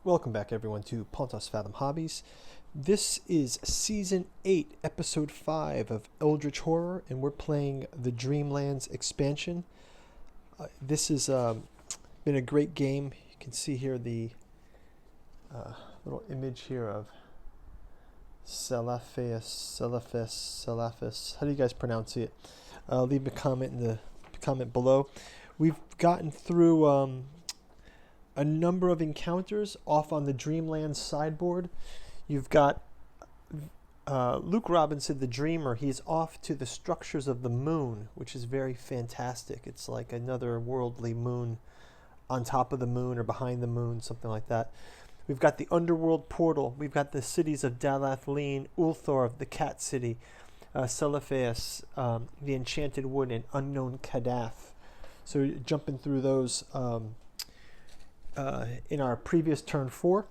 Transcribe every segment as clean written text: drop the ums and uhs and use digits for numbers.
Welcome back, everyone, to Pontos Fathom Hobbies. This is Season 8, Episode 5 of Eldritch Horror, and we're playing the Dreamlands expansion. This has been a great game. You can see here the little image here of Salaphis. How do you guys pronounce it? Leave a comment in the comment below. We've gotten through a number of encounters off on the Dreamlands sideboard. You've got Luke Robinson, the Dreamer. He's off to the structures of the moon, which is very fantastic. It's like another worldly moon on top of the moon or behind the moon, something like that. We've got the underworld portal. We've got the cities of Dalathleen, Ulthor, the Cat City, Celiphaeus, the Enchanted Wood, and Unknown Kadath. So jumping through those in our previous turn 4.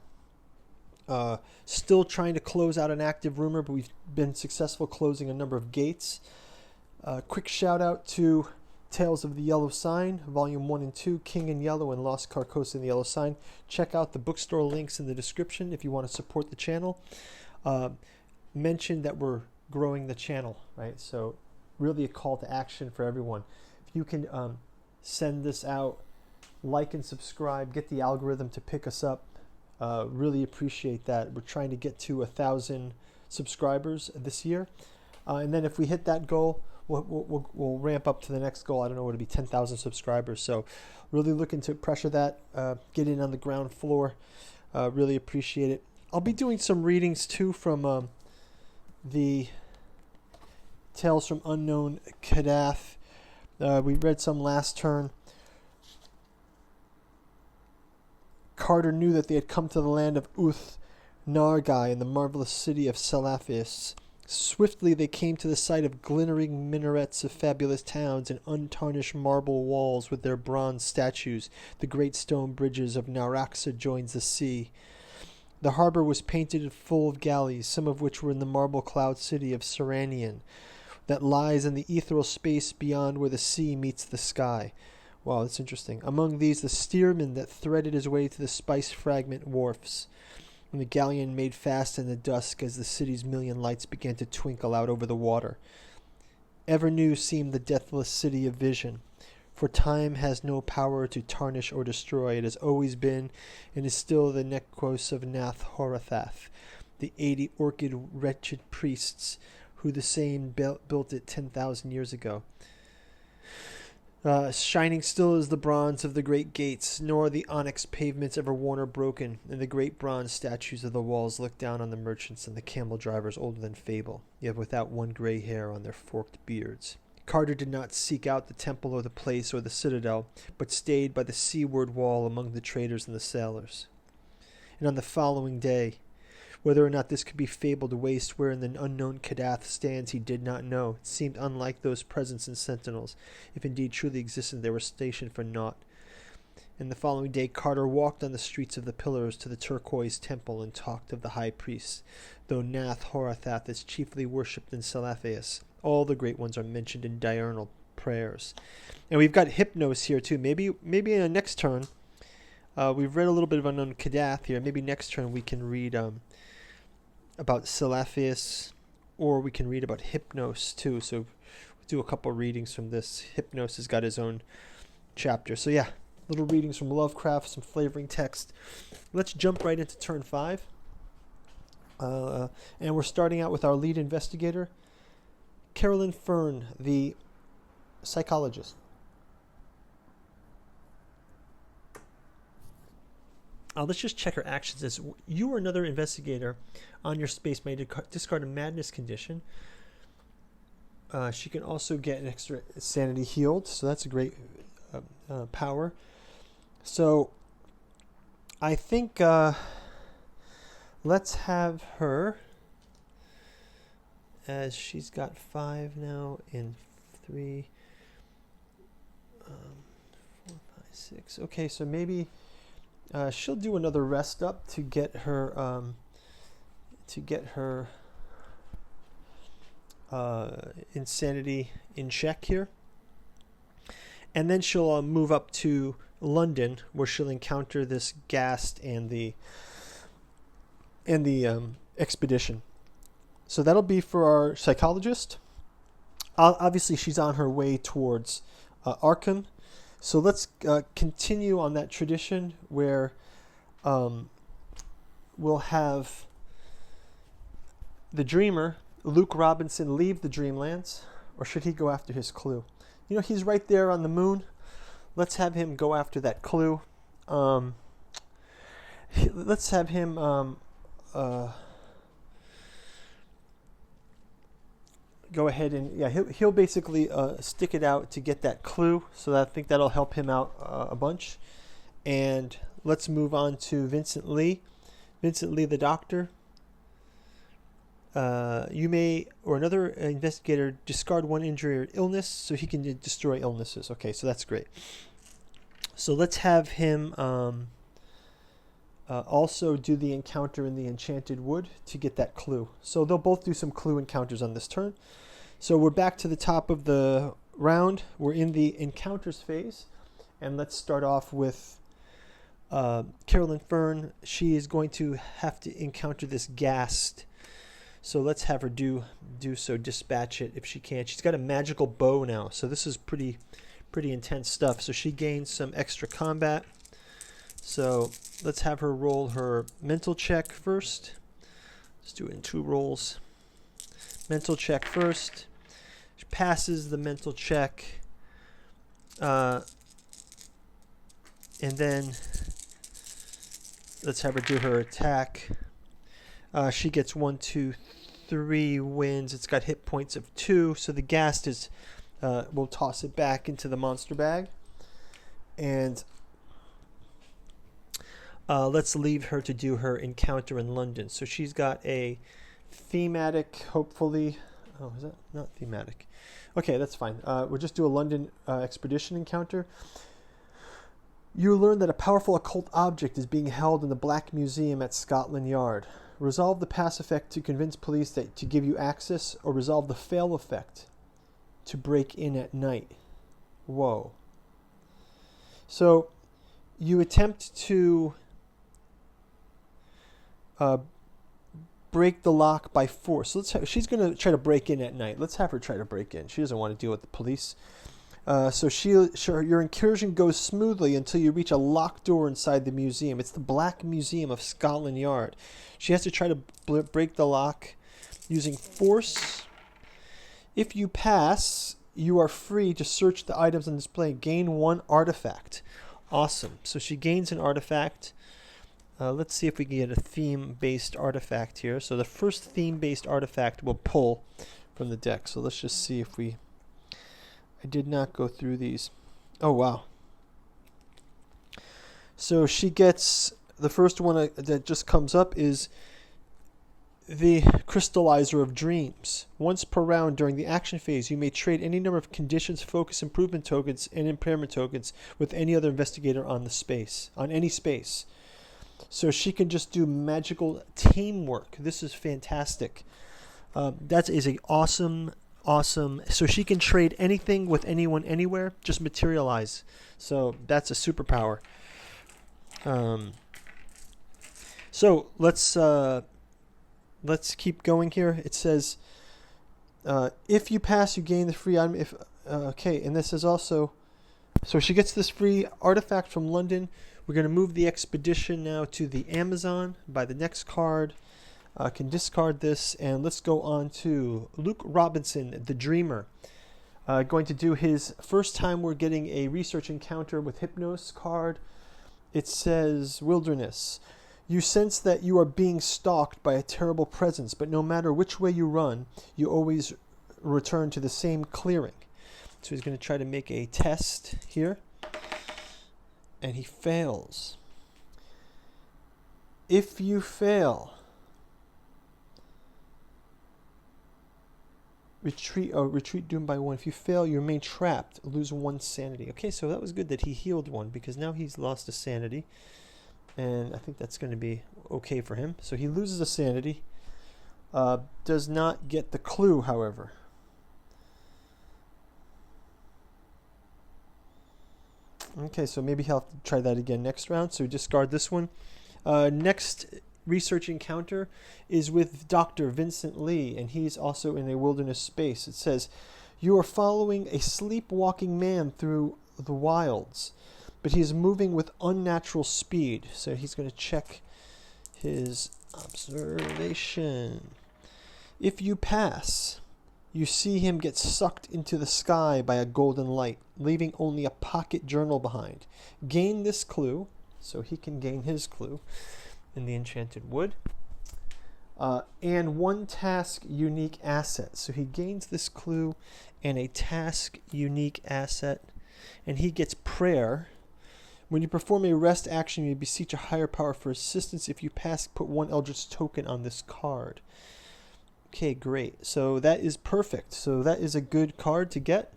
Still trying to close out an active rumor, but we've been successful closing a number of gates. Quick shout out to Tales of the Yellow Sign, Volume 1 and 2, King in Yellow and Lost Carcosa in the Yellow Sign. Check out the bookstore links in the description if you want to support the channel. Mention that we're growing the channel, right? So really a call to action for everyone. If you can send this out, like and subscribe, get the algorithm to pick us up. Really appreciate that. We're trying to get to 1,000 subscribers this year. And then if we hit that goal, we'll ramp up to the next goal. I don't know what it'll be, 10,000 subscribers. So really looking to pressure that, get in on the ground floor. Really appreciate it. I'll be doing some readings too from the Tales from Unknown Kadath. We read some last turn. Carter knew that they had come to the land of Uth Nargai in the marvelous city of Salaphis. Swiftly they came to the sight of glittering minarets of fabulous towns and untarnished marble walls with their bronze statues. The great stone bridges of Naraxa joins the sea. The harbor was painted and full of galleys, some of which were in the marble cloud city of Seranian, that lies in the ethereal space beyond where the sea meets the sky. Wow, that's interesting. Among these, the steersman that threaded his way to the spice fragment wharfs, when the galleon made fast in the dusk as the city's million lights began to twinkle out over the water. Ever new seemed the deathless city of vision, for time has no power to tarnish or destroy. It has always been, and is still the Nekros of Nath Horathath, the 80 orchid wretched priests, who the same built it 10,000 years ago. Shining still is the bronze of the great gates, nor the onyx pavements ever worn or broken, and the great bronze statues of the walls look down on the merchants and the camel drivers older than fable, yet without one gray hair on their forked beards. Carter did not seek out the temple or the place or the citadel, but stayed by the seaward wall among the traders and the sailors. And on the following day, whether or not this could be fabled waste wherein the unknown Kadath stands, he did not know. It seemed unlike those presents and sentinels. If indeed truly existed, they were stationed for naught. And the following day, Carter walked on the streets of the pillars to the turquoise temple and talked of the high priest. Though Nath Horathath is chiefly worshipped in Salaphaeus, all the great ones are mentioned in diurnal prayers. And we've got Hypnos here too. Maybe in the next turn, we've read a little bit of Unknown Kadath here. Maybe next turn we can read about Salaphaeus, or we can read about Hypnos too. So we'll do a couple readings from this. Hypnos has got his own chapter. So yeah, little readings from Lovecraft, some flavoring text. Let's jump right into turn 5. And we're starting out with our lead investigator, Carolyn Fern, the psychologist. Let's just check her actions. As you or another investigator on your space may discard a madness condition. She can also get an extra sanity healed, so that's a great power. So I think let's have her, as she's got 5 now and 3, 4, 5, 6. Okay, so maybe she'll do another rest up to get her insanity in check here, and then she'll move up to London, where she'll encounter this ghast and the expedition. So that'll be for our psychologist. Obviously, she's on her way towards Arkham. So let's continue on that tradition where we'll have the dreamer, Luke Robinson, leave the Dreamlands. Or should he go after his clue? You know, he's right there on the moon. Let's have him go after that clue. Let's have him go ahead and he'll basically stick it out to get that clue. So I think that'll help him out a bunch. And let's move on to Vincent Lee. Vincent Lee, the doctor. You may, or another investigator, discard one injury or illness so he can destroy illnesses. Okay, so that's great. So let's have him also do the encounter in the Enchanted Wood to get that clue. So they'll both do some clue encounters on this turn. So we're back to the top of the round. We're in the encounters phase. And let's start off with Carolyn Fern. She is going to have to encounter this ghast. So let's have her do so, dispatch it if she can. She's got a magical bow now, so this is pretty intense stuff. So she gains some extra combat. So let's have her roll her mental check first. Let's do it in 2 rolls. Mental check first. She passes the mental check. And then let's have her do her attack. She gets 1, 2, 3 wins. It's got hit points of 2, so the ghast is. We'll toss it back into the monster bag, and let's leave her to do her encounter in London. So she's got a thematic, hopefully. Oh, is that not thematic? Okay, that's fine. We'll just do a London expedition encounter. You learn that a powerful occult object is being held in the Black Museum at Scotland Yard. Resolve the pass effect to convince police to give you access, or resolve the fail effect to break in at night. Whoa. So you attempt to break the lock by force. So she's going to try to break in at night. Let's have her try to break in. She doesn't want to deal with the police. So your incursion goes smoothly until you reach a locked door inside the museum. It's the Black Museum of Scotland Yard. She has to try to break the lock using force. If you pass, you are free to search the items on display. Gain 1 artifact. Awesome. So she gains an artifact. Let's see if we can get a theme-based artifact here. So the first theme-based artifact will pull from the deck. So let's just see if we... I did not go through these. Oh, wow. So she gets... The first one that just comes up is the Crystallizer of Dreams. Once per round during the action phase, you may trade any number of conditions, focus, improvement tokens, and impairment tokens with any other investigator on any space. So she can just do magical teamwork. This is fantastic. That is an awesome. So she can trade anything with anyone, anywhere. Just materialize. So that's a superpower. So let's keep going here. It says, if you pass, you gain the free item. Okay, and this is also, so she gets this free artifact from London. We're going to move the expedition now to the Amazon by the next card. Can discard this, and let's go on to Luke Robinson, the Dreamer. Going to do his first time we're getting a research encounter with Hypnos card. It says Wilderness. You sense that you are being stalked by a terrible presence, but no matter which way you run, you always return to the same clearing. So he's going to try to make a test here, and he fails. If you fail, retreat doomed by 1. If you fail, you remain trapped, lose 1 sanity. Okay, so that was good that he healed 1, because now he's lost a sanity. And I think that's going to be okay for him. So he loses a sanity. Does not get the clue, however. Okay, so maybe he'll have to try that again next round. So discard this one. Next research encounter is with Dr. Vincent Lee, and he's also in a wilderness space. It says, you are following a sleepwalking man through the wilds, but he's moving with unnatural speed. So he's going to check his observation. If you pass, you see him get sucked into the sky by a golden light, leaving only a pocket journal behind. Gain this clue, so he can gain his clue in the enchanted wood. And one task unique asset. So he gains this clue and a task unique asset, and he gets prayer. When you perform a rest action, you beseech a higher power for assistance. If you pass, put one Eldritch token on this card. Okay, great. So that is perfect. So that is a good card to get.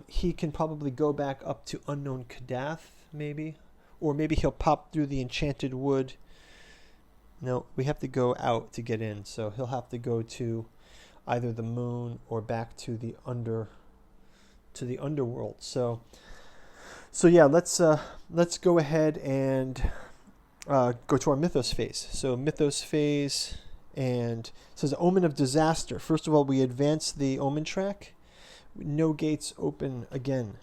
He can probably go back up to Unknown Kadath, maybe. Or maybe he'll pop through the enchanted wood. No, we have to go out to get in. So he'll have to go to either the moon or back to the underworld. So yeah, let's go ahead and go to our Mythos Phase. So Mythos Phase, and it says Omen of Disaster. First of all, we advance the Omen track. No gates open again.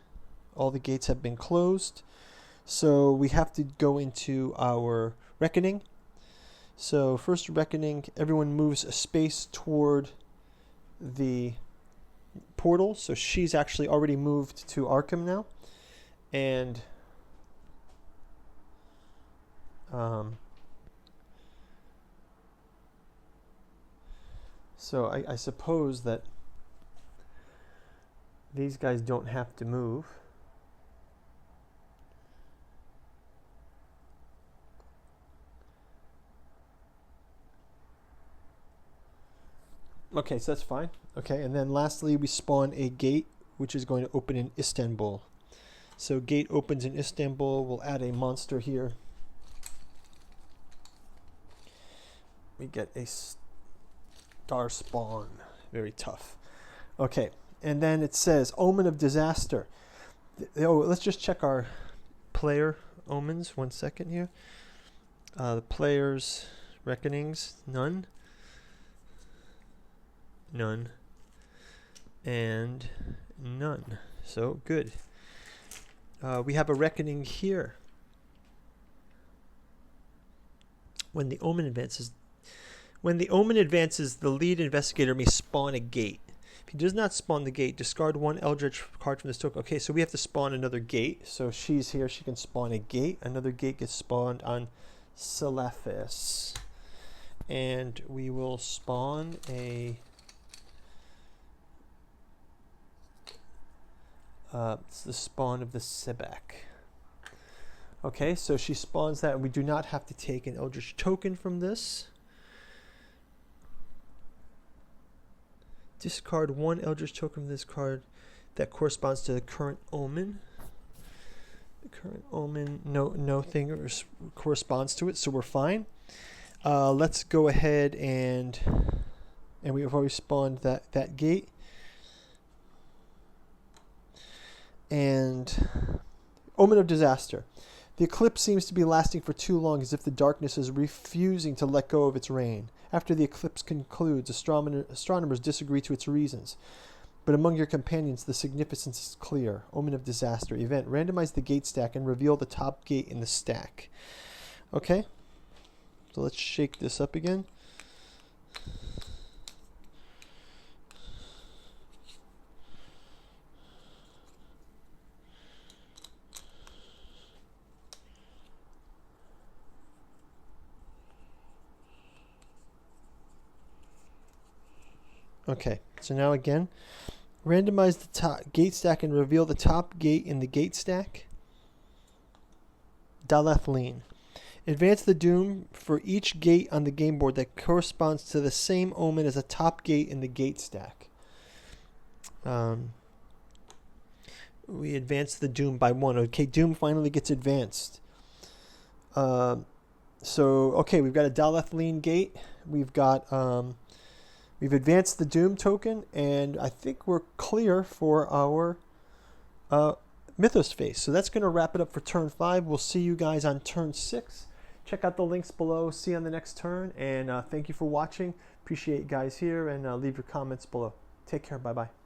All the gates have been closed. So we have to go into our Reckoning. So first Reckoning, everyone moves a space toward the portal. So she's actually already moved to Arkham now. And so I suppose that these guys don't have to move. Okay, so that's fine. Okay, and then lastly, we spawn a gate, which is going to open in Istanbul. So gate opens in Istanbul. We'll add a monster here. We get a star spawn. Very tough. Okay, and then it says Omen of Disaster. Oh, let's just check our player omens. 1 second here. The players' reckonings, none. None. And none. So good. We have a reckoning here. When the omen advances, the lead investigator may spawn a gate. If he does not spawn the gate, discard one Eldritch card from this token. Okay, so we have to spawn another gate. So she's here. She can spawn a gate. Another gate gets spawned on Celephis. And we will spawn a... it's the spawn of the Sibak. Okay, so she spawns that. We do not have to take an Eldritch token from this. Discard one Eldritch token from this card that corresponds to the current omen. The current omen, no thing corresponds to it, so we're fine. Let's go ahead and we have already spawned that gate. And Omen of Disaster. The eclipse seems to be lasting for too long, as if the darkness is refusing to let go of its reign. After the eclipse concludes, astronomers disagree to its reasons. But among your companions, the significance is clear. Omen of Disaster. Event. Randomize the gate stack and reveal the top gate in the stack. Okay. So let's shake this up again. Okay, so now again, randomize the top gate stack and reveal the top gate in the gate stack. Daleth Lean. Advance the doom for each gate on the game board that corresponds to the same omen as a top gate in the gate stack. We advance the doom by 1. Okay, doom finally gets advanced. So, okay, we've got a Daleth Lean gate. We've got... we've advanced the Doom token, and I think we're clear for our Mythos Phase. So that's going to wrap it up for turn 5. We'll see you guys on turn 6. Check out the links below. See you on the next turn. And thank you for watching. Appreciate you guys here. And leave your comments below. Take care. Bye-bye.